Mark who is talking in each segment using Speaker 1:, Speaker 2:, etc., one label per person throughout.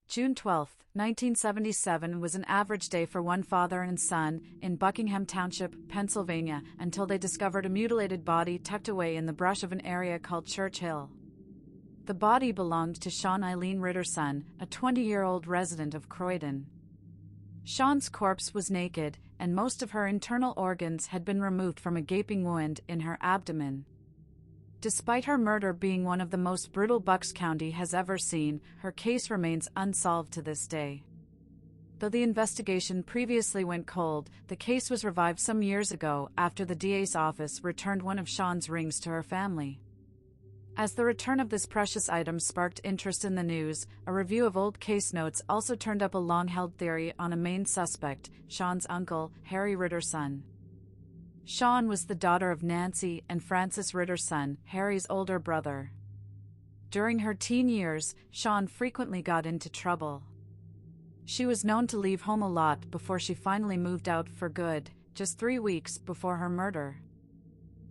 Speaker 1: June 12, 1977 was an average day for one father and son in Buckingham Township, Pennsylvania, until they discovered a mutilated body tucked away in the brush of an area called Church Hill. The body belonged to Shaun Eileen Ritterson, a 20-year-old resident of Croyden. Shaun's corpse was naked, and most of her internal organs had been removed from a gaping wound in her abdomen. Despite her murder being one of the most brutal Bucks County has ever seen, her case remains unsolved to this day. Though the investigation previously went cold, the case was revived some years ago after the DA's office returned one of Shaun's rings to her family. As the return of this precious item sparked interest in the news, a review of old case notes also turned up a long-held theory on a main suspect, Shaun's uncle, Harry Ritterson. Shaun was the daughter of Nancy and Francis Ritterson, Harry's older brother. During her teen years, Shaun frequently got into trouble. She was known to leave home a lot before she finally moved out for good, just 3 weeks before her murder.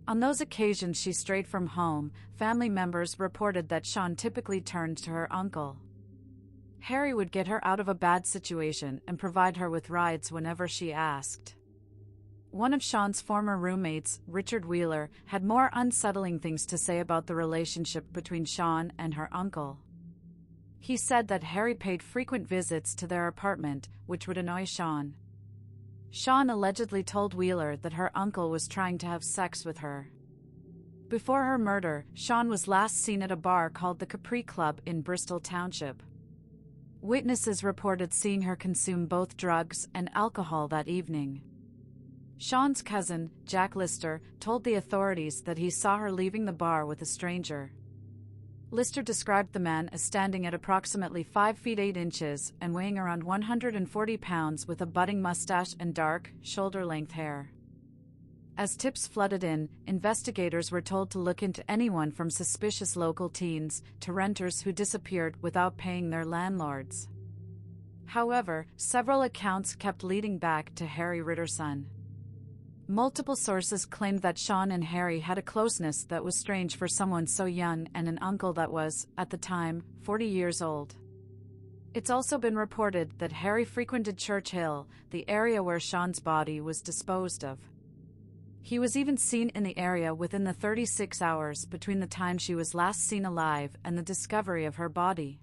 Speaker 1: On those occasions she strayed from home, family members reported that Shaun typically turned to her uncle. Harry would get her out of a bad situation and provide her with rides whenever she asked. One of Shaun's former roommates, Richard Wheeler, had more unsettling things to say about the relationship between Shaun and her uncle. He said that Harry paid frequent visits to their apartment, which would annoy Shaun. Shaun allegedly told Wheeler that her uncle was trying to have sex with her. Before her murder, Shaun was last seen at a bar called the Capri Club in Bristol Township. Witnesses reported seeing her consume both drugs and alcohol that evening. Shaun's cousin, Jack Lister, told the authorities that he saw her leaving the bar with a stranger. Lister described the man as standing at approximately 5 feet 8 inches and weighing around 140 pounds with a budding mustache and dark, shoulder-length hair. As tips flooded in, investigators were told to look into anyone from suspicious local teens to renters who disappeared without paying their landlords. However, several accounts kept leading back to Harry Ritterson. Multiple sources claimed that Shaun and Harry had a closeness that was strange for someone so young and an uncle that was, at the time, 40 years old. It's also been reported that Harry frequented Church Hill, the area where Shaun's body was disposed of. He was even seen in the area within the 36 hours between the time she was last seen alive and the discovery of her body.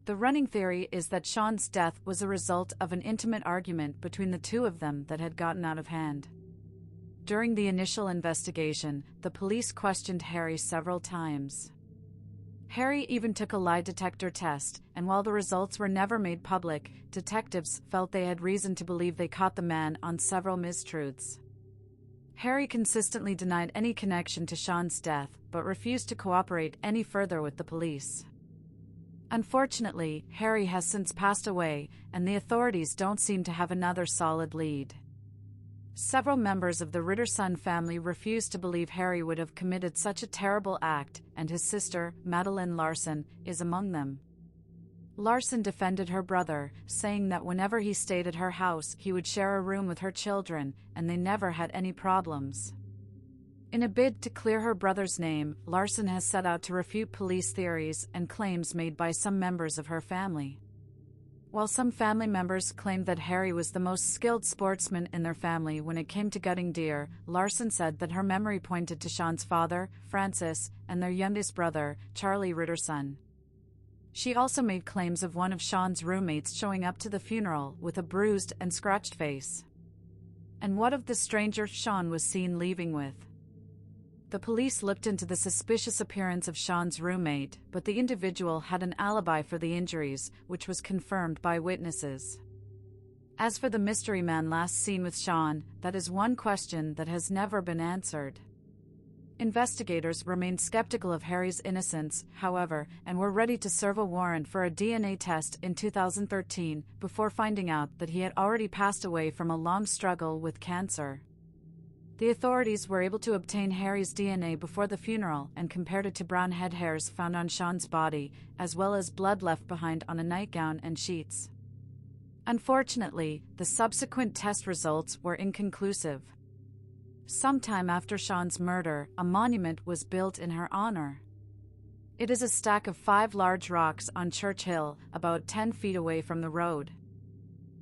Speaker 1: The running theory is that Shaun's death was a result of an intimate argument between the two of them that had gotten out of hand. During the initial investigation, the police questioned Harry several times. Harry even took a lie detector test, and while the results were never made public, detectives felt they had reason to believe they caught the man on several mistruths. Harry consistently denied any connection to Shaun's death, but refused to cooperate any further with the police. Unfortunately, Harry has since passed away, and the authorities don't seem to have another solid lead. Several members of the Ritterson family refused to believe Harry would have committed such a terrible act, and his sister, Madeline Larson, is among them. Larson defended her brother, saying that whenever he stayed at her house, he would share a room with her children, and they never had any problems. In a bid to clear her brother's name, Larson has set out to refute police theories and claims made by some members of her family. While some family members claimed that Harry was the most skilled sportsman in their family when it came to gutting deer, Larson said that her memory pointed to Shaun's father, Francis, and their youngest brother, Charlie Ritterson. She also made claims of one of Shaun's roommates showing up to the funeral with a bruised and scratched face. And what of the stranger Shaun was seen leaving with? The police looked into the suspicious appearance of Shaun's roommate, but the individual had an alibi for the injuries, which was confirmed by witnesses. As for the mystery man last seen with Shaun, that is one question that has never been answered. Investigators remained skeptical of Harry's innocence, however, and were ready to serve a warrant for a DNA test in 2013 before finding out that he had already passed away from a long struggle with cancer. The authorities were able to obtain Harry's DNA before the funeral and compared it to brown head hairs found on Shaun's body, as well as blood left behind on a nightgown and sheets. Unfortunately, the subsequent test results were inconclusive. Sometime after Shaun's murder, a monument was built in her honor. It is a stack of 5 large rocks on Church Hill, about 10 feet away from the road.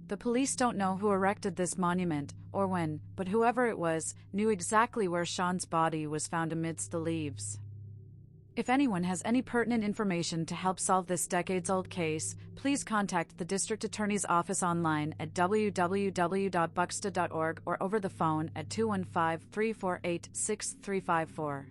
Speaker 1: The police don't know who erected this monument, or when, but whoever it was, knew exactly where Shaun's body was found amidst the leaves. If anyone has any pertinent information to help solve this decades-old case, please contact the District Attorney's Office online at www.buxta.org or over the phone at 215-348-6354.